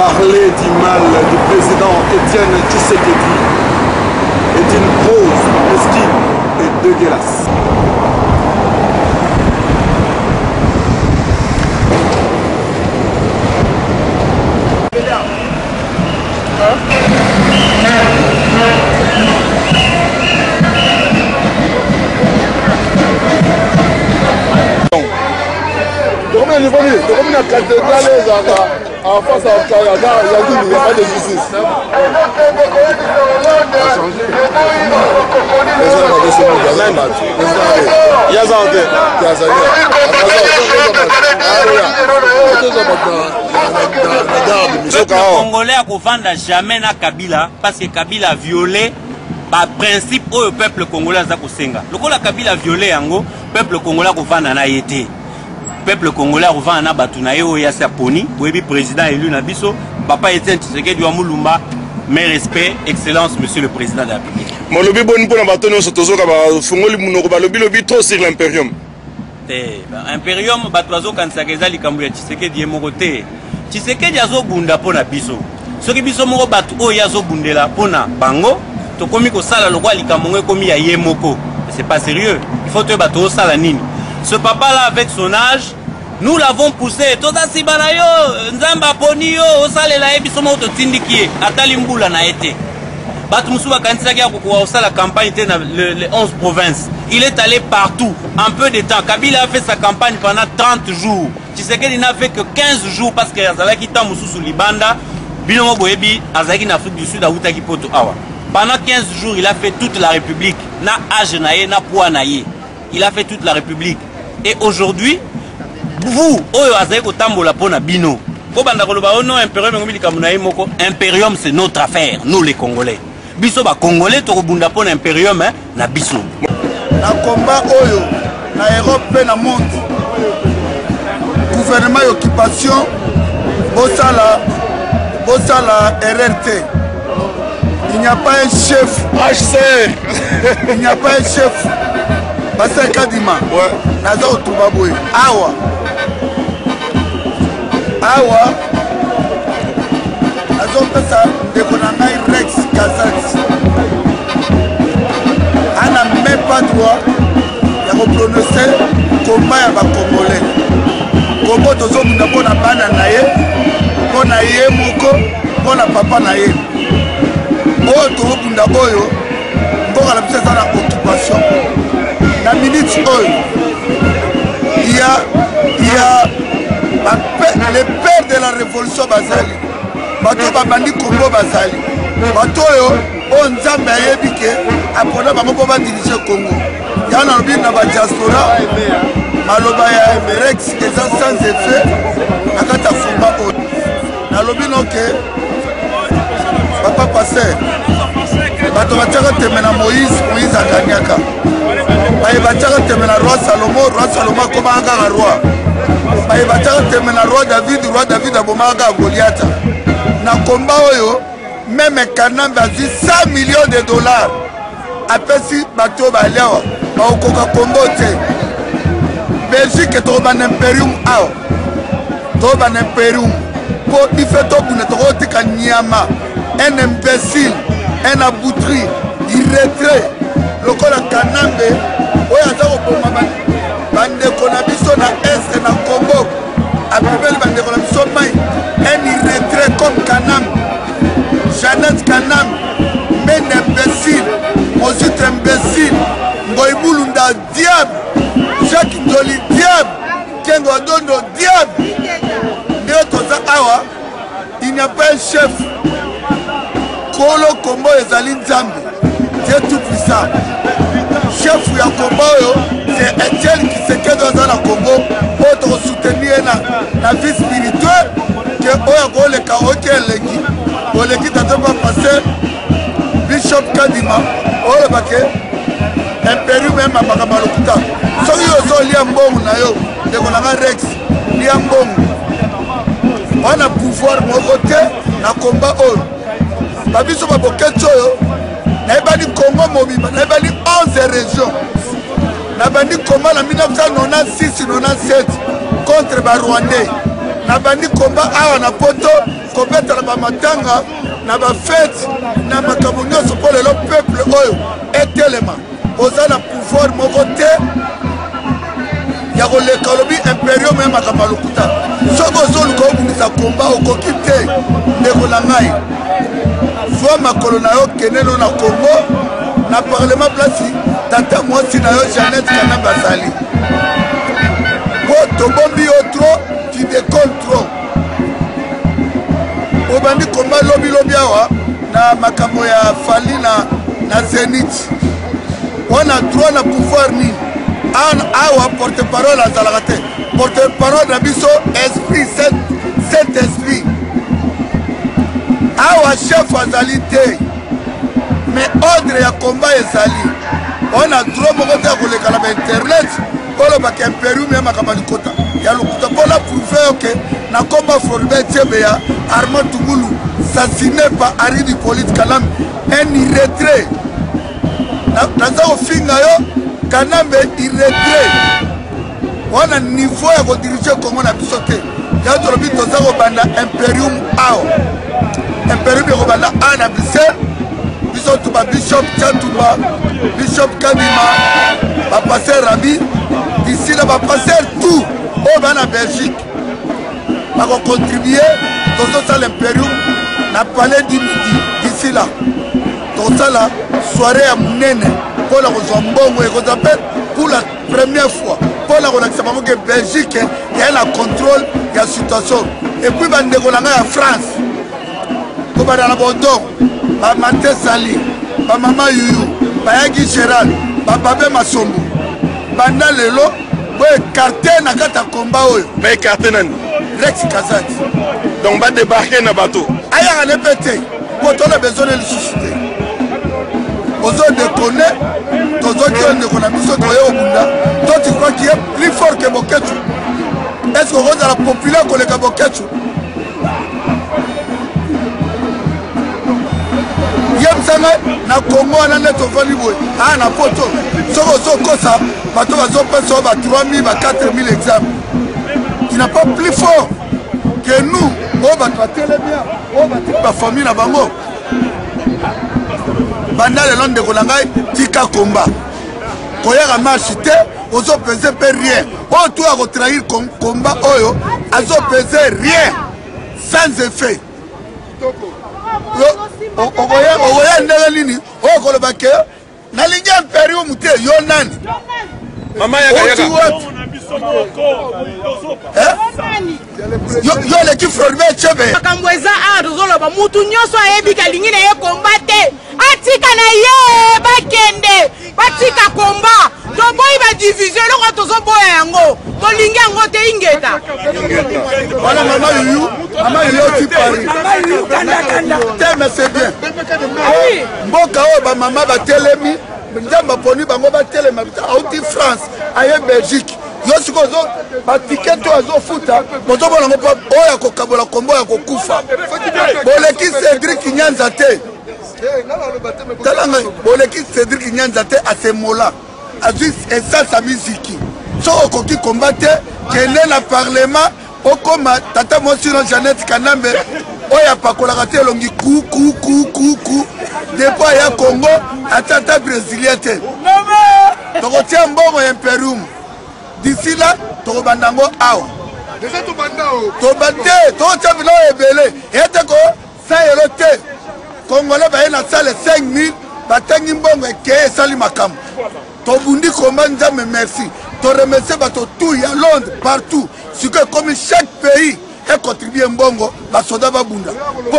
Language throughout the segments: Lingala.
Parler du mal du président Étienne Tshisekedi est une prose mesquine et dégueulasse. La cathédrale en face à Kaya, il y a pas de justice. Le Congolais a vendre jamais na Kabila parce que Kabila a violé le principe où le peuple congolais a kosenga. Le Kabila a violé yango, peuple congolais a vendre na yete. Peuple congolais a revenu à Batunaye au Yassa Poni, le président élu Nabiso, papa Etienne Tshisekedi wa Mulumba, mes respects, excellence, monsieur le président de la République. Mon lobby bon pour la bataille sur Tozo Kaba, Fungoli Munoba, lobby trop sur l'impérium. Impérium, Batoazo Kansageza, Likambuya Tshisekedi et Morote. Tshisekedi a zo bunda pona biso. Ce qui biso moro batu o yazo bundela pona bango, to komi ko sala lokwa Likamongwe komi ya Yemoko. C'est pas sérieux. Il faut te battre sala nini. Ce papa-là, avec son âge, nous l'avons poussé. Toda Sibanayo, Nzamba Ponio, Osalela Ebisomo Totindikie, Atalimbula na été. Batumusuba Kantisaki a la campagne les 11 provinces. Il est allé partout, en peu de temps. Kabila a fait sa campagne pendant 30 jours. Tshisekedi n'a fait que 15 jours parce que Azalaki Tamususu Libanda, Bilomo Boebi, Azalaki en Afrique du Sud, Aoutaki Poto Awa. Pendant 15 jours, il a fait toute la République. Na âge naye, na poids naye. Il a fait toute la République. Et aujourd'hui, vous, Imperium, c'est notre affaire, nous les Congolais. Biso ba Congolais, to bunda pona Imperium, na biso. Na combat oyo, na Europe et na monde. Gouvernement occupation, Bosala RRT. Il n'y a pas un chef. HCR. Il n'y a pas un chef. Basa Kadima. Ouais. Nazo Tubaboy. Awa. Nazo pesa Dekonangai Rex Kazat. Ana même pas droit de prononcer combat ya ba Congolais. Kombo tozo munda pona bana naye, pona ye moko, pona papa naye. Oyo to bunda oyo, mboka la pesa na occupation. La minute oyo, il y a les pères de la révolution Bazali. Bato babandi Congo Bazali. Bato yo on Nzambe ayebike apona bango po ba diriger Congo. Ya na lobi na ba diaspora. Maloba ya Rex eza sans effet akata fumba oyo. Na lobi noke papa passer. Bato bataka temena Moïse akanyaka. Baye bataka temena roi Salomo komanga roi. Baye bataka temena roi David abomanga Goliath. Na komba oyo même Kanambe a dit 100 millions de dollars. Apesi bato balewa ba okoka Congo te. Belgique to ban imperium ao. To ban imperium po ifeto bune to tika nyama. Un imbécile, un aboutri, irrétrait. Lokola Kanambe oya za ko bande kona biso na est na Congo apibeli bande kona biso mai un irrétrait comme Kanam Jeannette Kanam men imbécile Mozit imbécile Ngoibulunda diable Jacques Ndoli diable Kengo Dondo diable Ndekoza awa il n'y a pas un chef Kolo Kombo ezali Nzambe Dieu tout puissant chef ya Congo c'est Etienne Tshisekedi dans la Congo pour soutenir la vie spirituelle que oya ko le kaokeleki oleki tato pas passer Bishop Kadima oya bake impérium même makama lokuta soki ozo lia mbongo na yo de kolanga Rex lia mbongo on a pouvoir moko te na combat oyo babiso baboketo yo na ebani Congo mobimba na ebani 11 régions na bandi combat en 1996-97 contre les Rwandais. Na bandi combat awa na poto kobetela bamatanga na bafete na makambo nyonso mpo lelo peuple oyo etelema oza na pouvoir moko te ya koleka olobi imperium ya makambo ya lokuta soki ozoluka obundisa komba okoki te ndeko na ngai zwa makolo na yo keneno na Congo na parlement place tata mwasi na yo Jeannette Kanambe azali po tobombi yo trop tu décolle trop obandi komba lobi awa na makambo ya fali na Zénith wana droit na pouvoir nini awa porte-parole azalaka te porte-parole na biso esprit cet esprit awa chef azali te mais ordre ya combat ezali wana droit moko te ya koleka na bainternet olobaka imperium ya makambo likota ya lokuta mpona prouve yo ke na combat Floribert Chebeya Armand Tungulu assassiné par Aridi Hippolyte Kanambe un irretrait naza kofinga yo Kanambe irretrait wana niveau ya kodirige Congo na biso te ya tolobi toza kobanda imperium awa imperium ya kobanda a na Bruxelles biso to ba bishop Tchatouba bishop Kadima ba passer Rabi d'ici là ba passer tout au bana Belgique ba ko contribuer tozo l'imperium na palais du midi d'ici là tozo la soirée ya munene pour la kozombongo et kozappelle pour la première fois pour la relaxer parce que Belgique a la contrôle de la situation et puis bande ko la France ko ba na bondo ba Maté Sali ba mama Yuyu ba Yagi Gérald ba Babé Masombo banda lelo bo écarter na kata combat oyo ba écarter nani Rex Kazati donc ba débarquer na bateau aya ne pété pour on a besoin de le susciter ozo déconner tozo qui on déconne biso toyo obunda toi tu crois qu'il est plus fort que Boketu est-ce qu'on va la populaire que le Boketu yemsanga na Congo na neto vali boy ah na poto soko soko ça bato bazo peso ba 3000 ba 4000 examens tu n'as pas plus fort que nous on va traiter les biens on va traiter la famille na bango banda le long de Kolangai tika combat koyaka marche te ozo peser pe rien o tout a retrahir combat oyo azo peser rien sans effet okoya ndenge nini okoloba ke nalingi imperium te yo nani mama yaka yo l'équipe Floribert Chebeya makambo eza a tozoloba mutu nyonso ayebi kalingi na ye komba te atika na ye bakende batika komba toboyi badivision eloko tozoboya yango tolingi yango te ingeta wana mama yuyu oti Paris te mais c'est bien mboka oyo bamama batelemi nzambe aponi bango batelema auti France aye Belgique yo siko zo batike to azofuta mozobona ngo pa oya kokabola kombo ya kokufa boleki Cédric Nyanza te talanga boleki Cédric Nyanza te asemola azui esa sa musique so okoki combattre kende na parlement okoma tata mosino Jeannette Kanambe oya pakolaka te longi ku depo ya Congo atata brésilien te tokotia mbongo ya imperium d'ici là tokobandango awa tobande tokotia bilo ebele ete ko sayelo te congolais baye na sale 5000 batangi mbongo eke esali makambo tobundi komba nzambe merci to remercier bato tout ya Londres partout sikoyo comme chaque pays e contribue mbongo basoda babunda po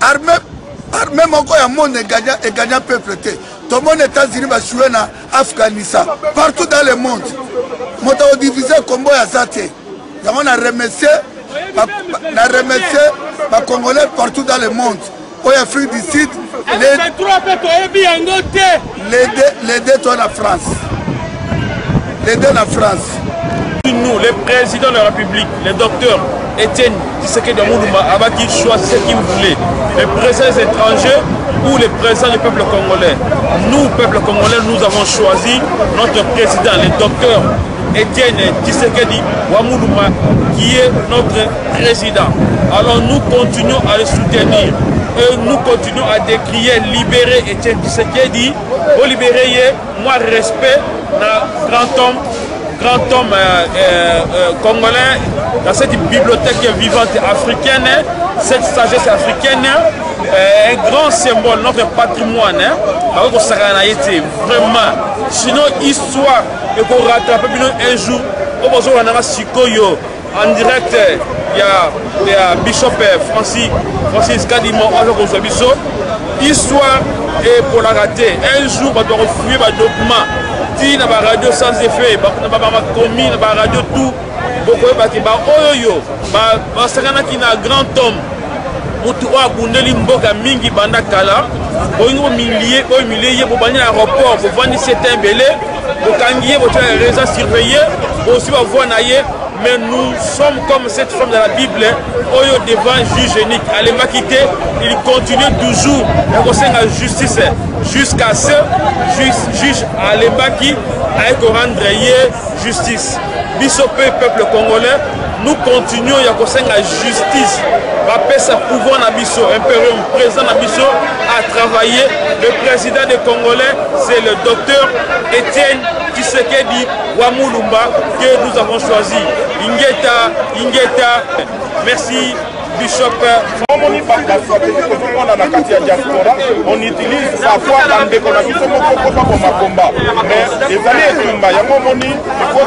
armée moko ya monde egagna peuple te tomone États-Unis bashue na Afghanistan partout dans le monde moto odivise kombo ya zate yango na remercier ba congolais partout dans le monde oyo Afrique du Sud les deux sont en France Nous, les présidents de la République, les docteurs Étienne Tshisekedi Moulumba, Abaki choisissez qui vous voulez, les présidents étrangers ou les présidents du peuple congolais. Nous, peuple congolais, nous avons choisi notre président, le docteur Étienne Tshisekedi Wamuluma, qui est notre président. Alors nous continuons à le soutenir et nous continuons à décrier libérer Étienne Tshisekedi, pour libérer moi respect dans grand homme congolais dans cette bibliothèque vivante africaine, cette sagesse africaine, un grand symbole, notre patrimoine, vraiment. Sinon, histoire, et qu'on rattrape un jour, en direct, il y a Bishop Francis Kadimo, histoire et pour la rater. Un jour, on doit refouiller les documents. Si na ba radio sans effet, na ba commis, na ba radio tout, beaucoup baki ba oyo ba sakana ki na grand homme. Mutu wa bundeli mboka mingi banda kala, boingo millier bo bani aéroport, bo vandi c'est belé, bo kangié bo twa réseau surveillé, bo aussi ba voir naie. Mais nous sommes comme cette femme de la Bible, oyo devant juge unique. Alema Kité, il continue toujours à justice jusqu'à ce juge Alema qui a rendre justice. Bisopé peuple congolais, nous continuons à justice. Rappel sa pouvoir na biso, impérium président na biso à travailler. Le président des Congolais, c'est le docteur Étienne Tshisekedi Wamuluma que nous avons choisi. Ingeta, merci Bishop. On utilise parfois mais les années il faut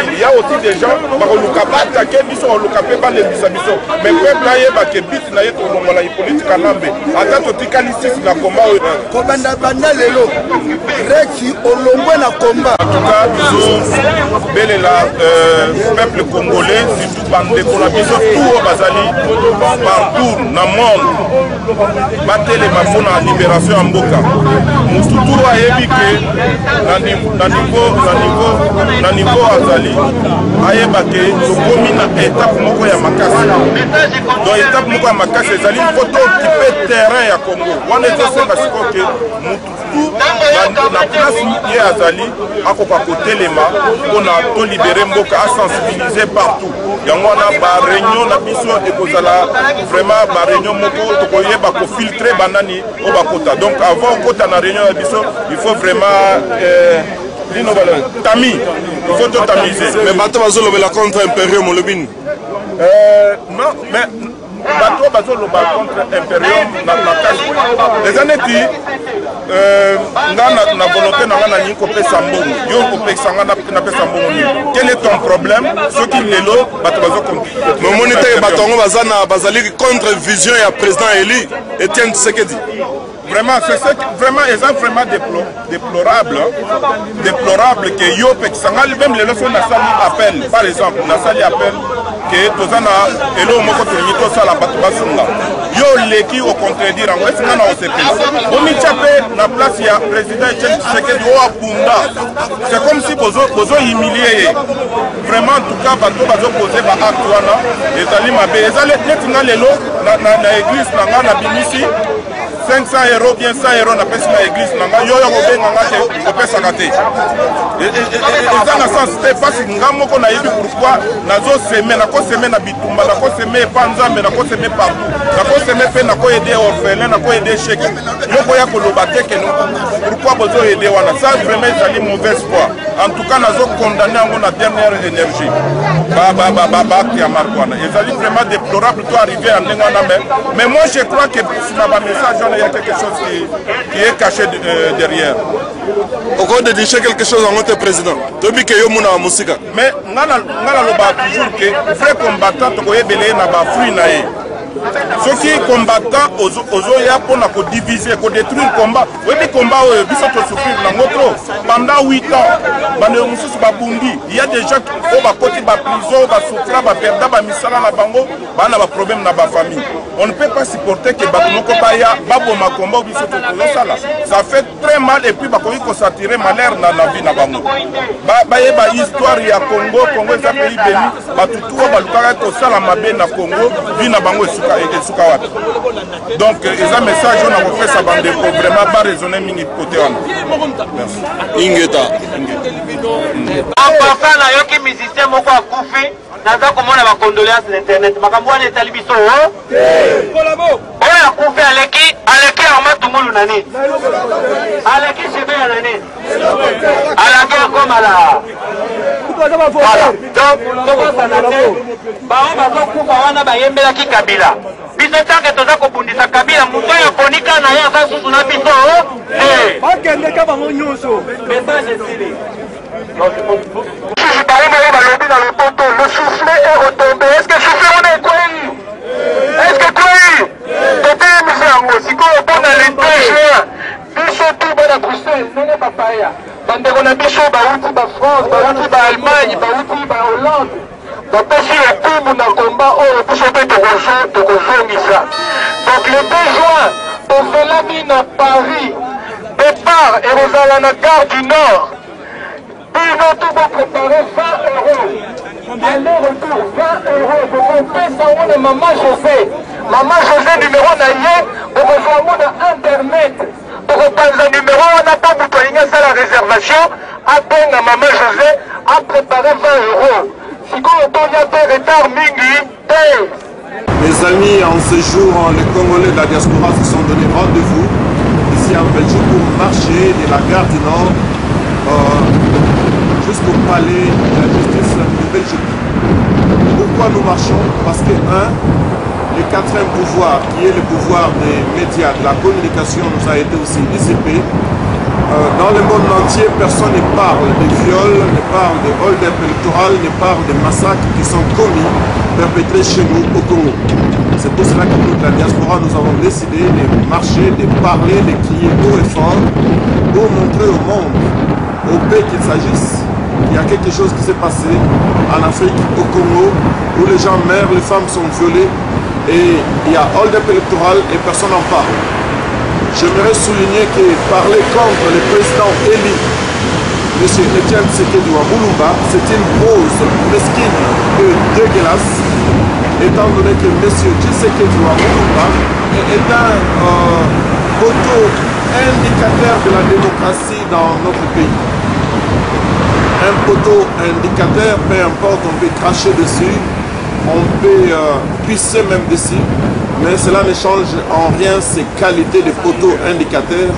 il y a aussi des gens en tout cas, peuple congolais, surtout tout au Bazali, partout dans le monde, battre les mafons en libération en Boka. Moustoutou a éviqué dans le niveau Azali, a évacué le commune à étape Moko ya Makasi. Dans l'étape Moko ya Makasi, il faut occuper terrain à Congo. On est que la place qui est Azali, à côté les mains, on a tout libéré Mboka à sensibiliser partout. Il y a une réunion, vraiment une réunion, pour filtrer banani au Bakota. Donc avant Kota na réunion, il faut vraiment tamis. Il faut tout tamiser. Mais bateau bazolo la contre Imperium Molobin. Non, mais bateau bazolo contre Imperium les années qui na volonté na niko pesa mbongo yo ko pesa ngana na pesa mbongo. Quel est ton problème? Ce qui est là bateau bazo contre mais monité batongo bazana bazali contre vision ya président Eli Étienne Tshisekedi. Vraiment, c'est ça qui vraiment déplorable. Déplorable que yo Peksangal, même les leçons Nassali appellent, par exemple, Nassali appelle que Tozana et l'eau Moko Tolinito Sala Batubasunga. Yo leki au contredire en West Nana au CP. On y chapé la place, il y a président Etienne Tshisekedi au Apunda. C'est comme si Bozo humilié. Vraiment, en tout cas, Bazo posé par Aktuana, les Alimabé, les Alétina Lelo, na église, na Bimisi. 500 € bien 100 € na pesi na église nanga yo yo kobenga ke opesa kate et dans le sens c'est parce que ngamoko na yebi pourquoi nazo semer na ko semer na bitumba na ko semer panzambe na ko semer partout na ko semer pe na ko aider orphelin na ko aider chèque yo ko ya ko lobate ke no pourquoi bozo aider wana ça vraiment c'est une mauvaise foi en tout cas nazo condamner en la dernière énergie qui a marqué wana et c'est vraiment déplorable toi arriver en ndengana mais moi je crois que sur ma message il y a quelque chose qui est caché derrière. Au cours de dire quelque chose à notre président. Tobi que yo muna musika. Mais ngana loba toujours que vrai combattant to koyebele na ba fruit na ye. Ceux qui combattant ozoya pour na ko diviser, ko détruire combat. Oui mais combat biso to souffrir na ngotro pendant 8 ans. Bande mususu ba bundi. Il y a des gens qui ba côté ba prison, ba souffrir, ba perdre ba misala na bango, ba na ba problème na ba famille. On ne peut pas supporter que Batumoko Baya, Baboma Komba, ça fait très mal et puis Bakoyi ko s'attirer malheur dans la vie na bango. Ba histoire ya Congo, Congo est un pays béni, Batutua Balukara ko sala mabe na Congo, vie na bango est Esukawata. Donc, ils ont un message, on a fait ça bande pour vraiment pas raisonner mini côté. Merci. Ingeta. Enfin, na yoki musicien moko akufi, naza komona ba condoléances sur internet. Makambo wana etali biso o. Oyo akufi aleki Armand Tumulu nani? Aleki Chebe nani? Alaki akomala. Voilà. Donc, bao bazokufa wana bayembelaki Kabila. Biso tanke toza kobundisa Kabila moto oyo konika na ye aza susu na biso bakendeka bango nyonso message esili. Le soufflet est retombé. Est-ce que soufflet on est quoi? Est-ce que quoi? C'était misère aussi qu'on retourne le 2 juin. Biso tout bas à Bruxelles, non pas papaya. Bandeko na biso bauti ba France, bauti ba Allemagne, bauti ba Hollande. Bapesi ekumu na komba oyo biso mpe tokozongisa. Donc le 2 juin, tozelami na Paris. Départ ekozala na gare du Nord. Bino tout va préparer 20 €. Aller-retour 20 €. Donc on fait ça on est Maman José. Maman José numéro na ye, okozwa na internet. Okopanza numéro on n'a pas boutonné ça la réservation. Abenga Maman José a préparé 20 €. Si on a fait retard mingi, mes amis, en ce jour, les Congolais de la diaspora se sont donné rendez-vous ici en Belgique pour marcher de la gare du Nord jusqu'au palais de la justice de Belgique. Pourquoi nous marchons? Parce que, le quatrième pouvoir, qui est le pouvoir des médias, de la communication, nous a été aussi dissipé. Dans le monde entier, personne ne parle de viols, ne parle de hold-up électoral, ne parle de massacres qui sont commis, perpétrés chez nous au Congo. C'est pour cela que nous, de la diaspora, nous avons décidé de marcher, de parler, de crier haut et fort pour montrer au monde, au pays qu'il s'agisse, qu'il y a quelque chose qui s'est passé en Afrique, au Congo, où les gens meurent, les femmes sont violées, et il y a hold-up électoral et personne n'en parle. J'aimerais souligner que parler contre le président élu, M. Etienne Tshisekedi Wamulumba, c'est une pause mesquine et dégueulasse, étant donné que M. Tshisekedi Wamulumba est un poteau indicateur de la démocratie dans notre pays. Un poteau indicateur, peu importe, on peut cracher dessus, on peut pisser même dessus, mais cela ne change en rien ses qualités de poteau indicateur.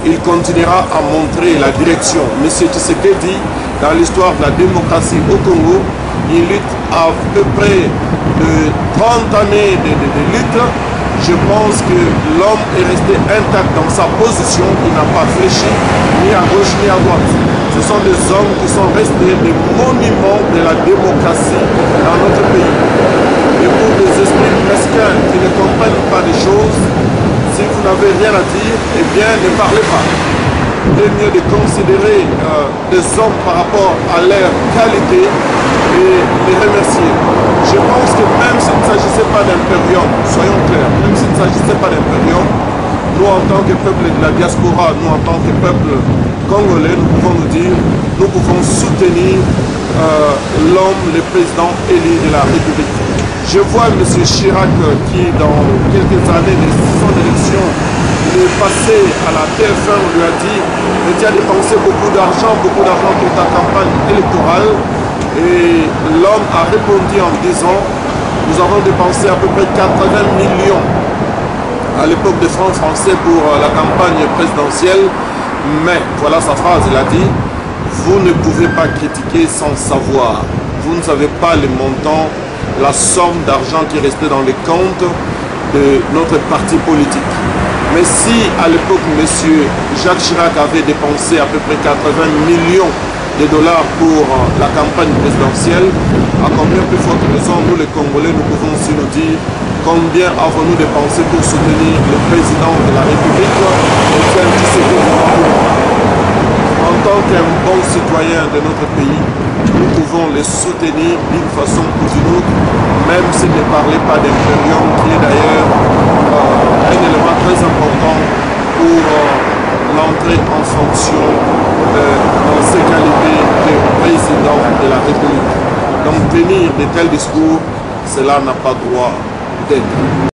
Il continuera à montrer la direction. M. Tshisekedi, dans l'histoire de la démocratie au Congo, il lutte à peu près de 30 années de lutte. Je pense que l'homme est resté intact dans sa position, il n'a pas fléchi ni à gauche ni à droite. Ce sont des hommes qui sont restés des monuments de la démocratie dans notre pays. Et pour des esprits mesquins qui ne comprennent pas les choses, si vous n'avez rien à dire, eh bien ne parlez pas. Il est mieux de considérer des hommes par rapport à leur qualité et les remercier. Je pense que même s'il ne s'agissait pas d'impérium, soyons clairs, même s'il ne s'agissait pas d'impérium, nous en tant que peuple de la diaspora, nous en tant que peuple congolais, nous pouvons nous dire, nous pouvons soutenir l'homme, le président élu de la République. Je vois M. Chirac qui, dans quelques années de son élection, il est passé à la TF1, on lui a dit, mais tu as dépensé beaucoup d'argent pour ta campagne électorale. Et l'homme a répondu en disant, nous avons dépensé à peu près 80 millions à l'époque de francs français pour la campagne présidentielle. Mais, voilà sa phrase, il a dit, vous ne pouvez pas critiquer sans savoir. Vous ne savez pas le montant, la somme d'argent qui est restée dans les comptes de notre parti politique. Mais si à l'époque M. Jacques Chirac avait dépensé à peu près 80 millions de dollars pour la campagne présidentielle, à combien plus forte raison nous les Congolais nous pouvons aussi nous dire combien avons-nous dépensé pour soutenir le président de la République, Etienne Tshisekedi Wamulumba. En tant qu'un bon citoyen de notre pays, nous pouvons les soutenir d'une façon ou d'une autre, même s'il ne parlait pas d'impérium, qui est d'ailleurs un élément très important pour l'entrée en fonction dans ses qualités de président de la République. Donc tenir de tels discours, cela n'a pas droit peut-être.